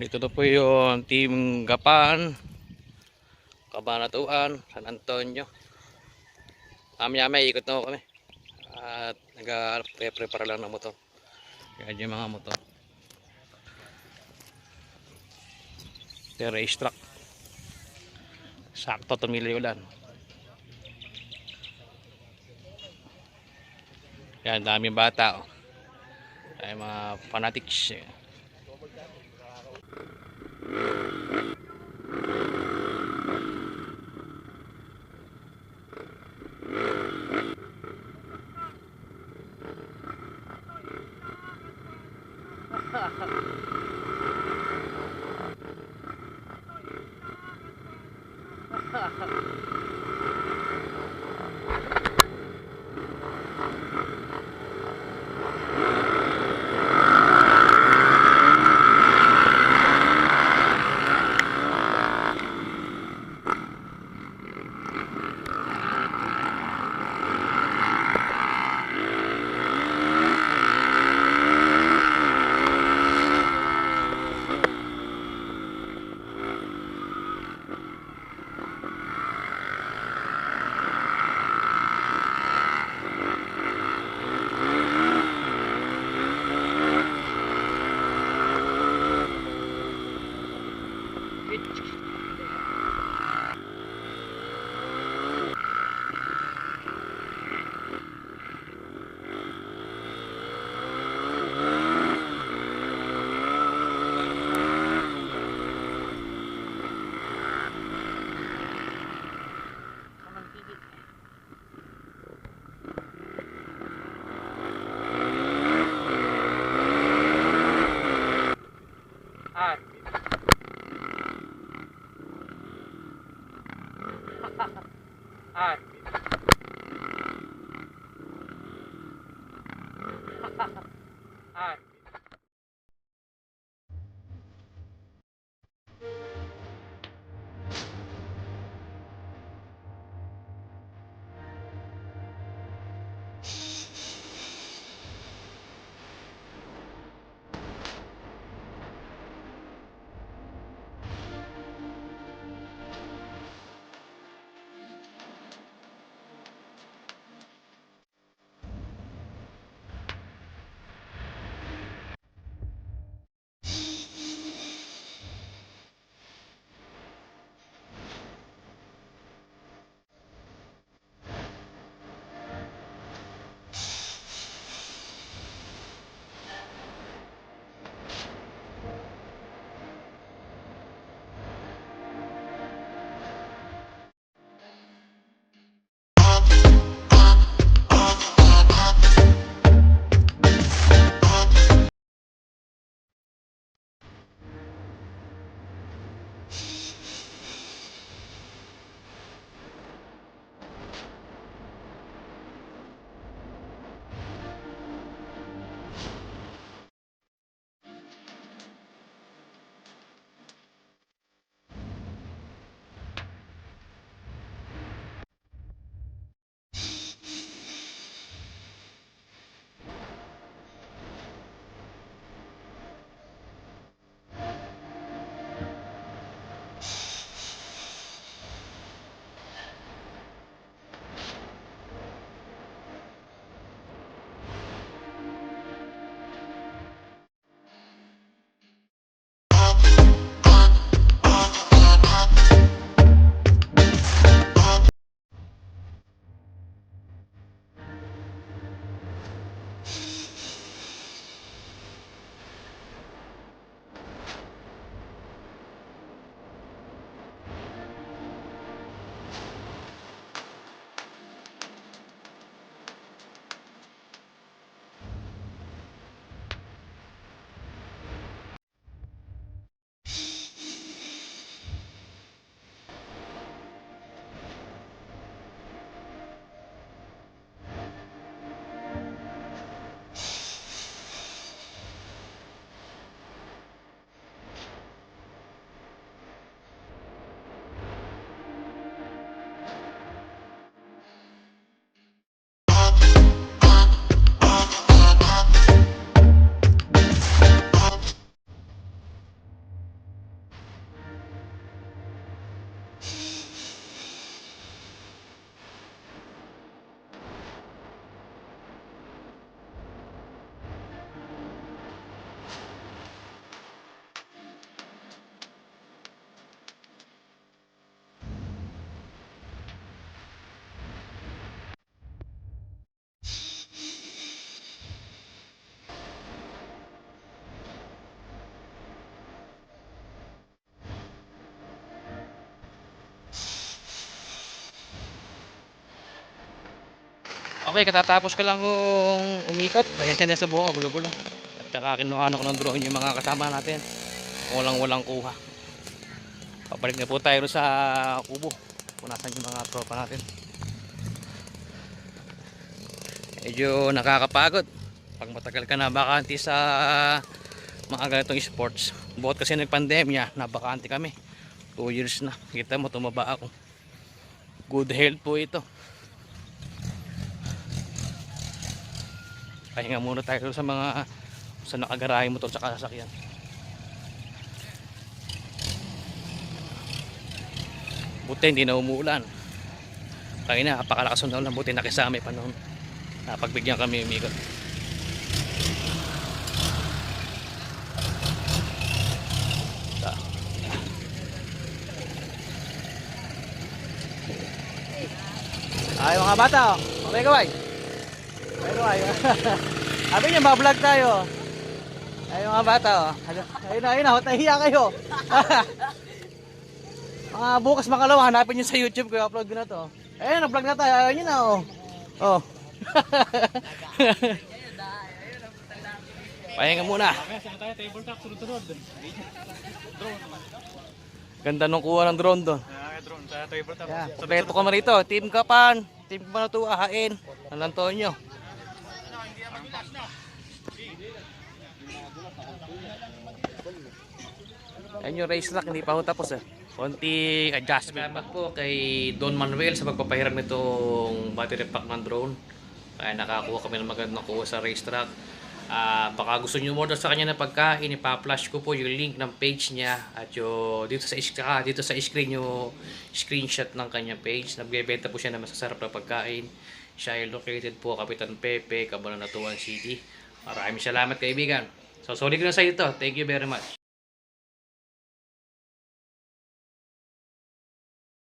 Dito na po yung Team Gapan, Cabanatuan, San Antonio. Mamaya ikot na kami. At nag-prepare lang ng motor. Kaya yung mga motor. Ito yung race track. Sakto tumili ulan. Yan, daming bata. Ay mga fanatics. Okay, katatapos ko lang kung umikot. Ayan siya na sa buong gulo-gulo. At saka kinuha ko ng drone yung mga kasama natin. Walang kuha. Pabalik na po tayo sa kubo. Punasan yung mga tropa natin. Medyo nakakapagod. Pag matagal ka na bakante sa mga ganitong sports. Buot kasi nagpandemya, nabakante kami. 2 years na. Kita mo, tumaba ako. Good health po ito. Pahinga muna tayo sa mga sa nakagarahe motor sa sasakyan. Buti hindi na umuulan. Kaya na, napakalakas ng ulan. Buti nakisama pa noon. Napagbigyan kami umikot. Ay mga bata, okay kaway. Okay kaway. Sabi niyo ba-vlog tayo. Ay mga bata, ayun na, tahiya kayo. Mga bukas makalawa, hanapin niyo sa YouTube ko, upload ko na to. Ayun, na-vlog na tayo, ayun na oh. Oh. Pahinga muna. Ganda nung kuha ng drone doon. Drone sa tabletop. Yeah. Kompleto ko rito. Team Kapan, Team Kapanutu, Ahain, San Antonio. Ayan yung race track, hindi pa ako tapos eh. Konti adjustment. Salamat po kay Don Manuel sa pagpapahiram nitong battery pack ng drone. Kaya nakakuha kami ng magandang kuha sa race track. Baka gusto nyo order sa kanya ng pagkain, ipa-flash ko po yung link ng page niya at yung dito sa screen yung screenshot ng kanyang page. Nagbebenta po siya ng masasarap na pagkain. Siya ay located po Kapitan Pepe, Cabanatuan City. Maraming salamat kaibigan. So sorry ko na sa ito. Thank you very much.